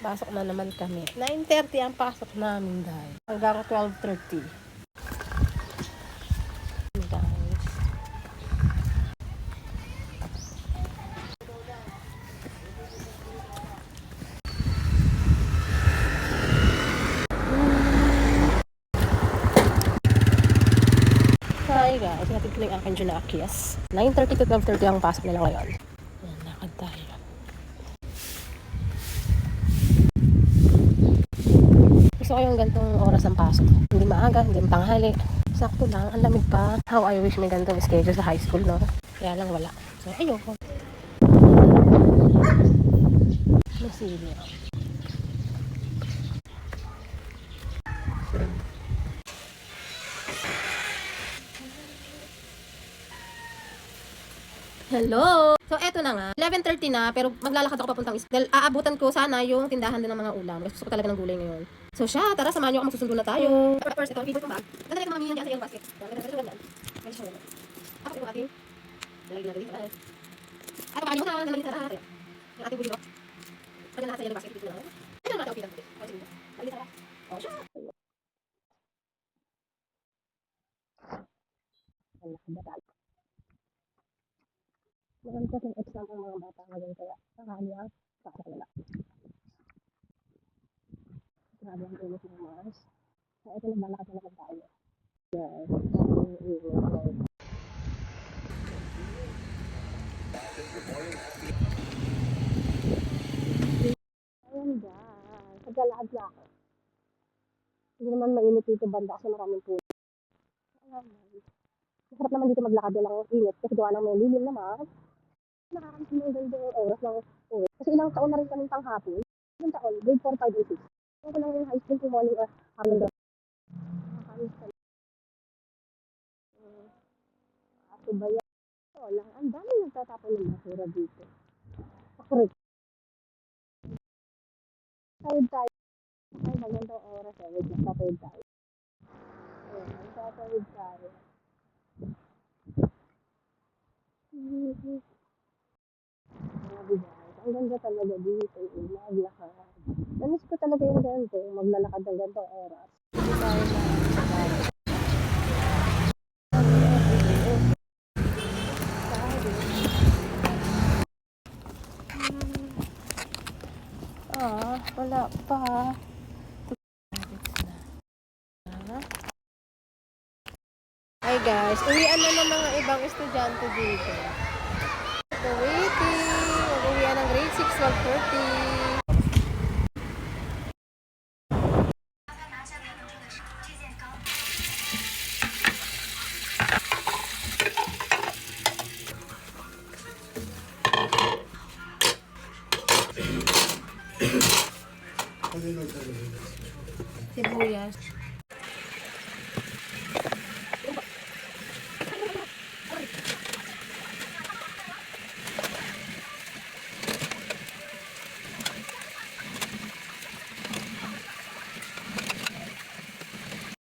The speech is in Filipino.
Pasok na naman kami. 9:30 ang pasok namin dahil. Hanggang 12:30. Guys. Hi guys, natin ko yung aking Junakis. 9:30 to 12:30 ang pasok nila ngayon. Yan, lakad tayo. Gusto ko yung gantong oras ang pasok. Hindi maaga, hindi tanghali. Sakto lang, ang lamig pa. How I wish may gantong schedule sa high school, no? Kaya lang wala. So, ayoko. Masili. Hello! So, eto na nga. 11:30 na, pero maglalakad ako papuntang school. Aabutan ko sana yung tindahan din ng mga ulam. Gusto ko talaga ng gulay ngayon. So, siya, tara, samahan niyo ako, magsusundo na tayo. First, ito, favorite kong bag. Ganda talaga mamihan dyan sa iyong basket. Ganda talaga yan. Ganda siya naman. Ako yung ating dalagin na dito. Ay, papakan niyo na, dalagin sa lahat. Yung ating buliro. Pagyan lahat sa iyong basket. Dito na. Ano naman ito, pinag-upit. Dalagin sa lahat. O, siya. Malaki ba tayo? Meron kasing exam ang mga bata ngayon kaya nakakaliang para wala. Grabe ang ulit ng Mars. So, ito naglalakad na naman tayo. Yes. Ayun guys. Naglalakad na ako. Hindi naman mainit dito banda kasi maraming puno. Masarap naman dito maglakad lang init kasi gawa ng may lilim naman. Nakakaroon ng gandang oras ng oras. Kasi ilang taon na rin kami panghapon. Ilang taon? Grade 4, 5, and 6. Ako lang yung high school kung morning hanggang doon. Nakakamiss ka. Ako ba yan? Lang. Ang dami nagtatapon ng basura dito. Correct. Tawid tayo. Ay, magandang oras eh. Wait, nagtatawid tayo. Ayun, nagtatawid tayo. Grabe guys. Ang ganda talaga dito. Maglakad. Namiss ko talaga yung ganito. Maglalakad ng ganitong oras. Hindi tayo na wala pa. Hi guys, uwian na ng mga ibang estudyante dito. So waiting, mag-uwian ng grade 6, 12:30. Sibuyas.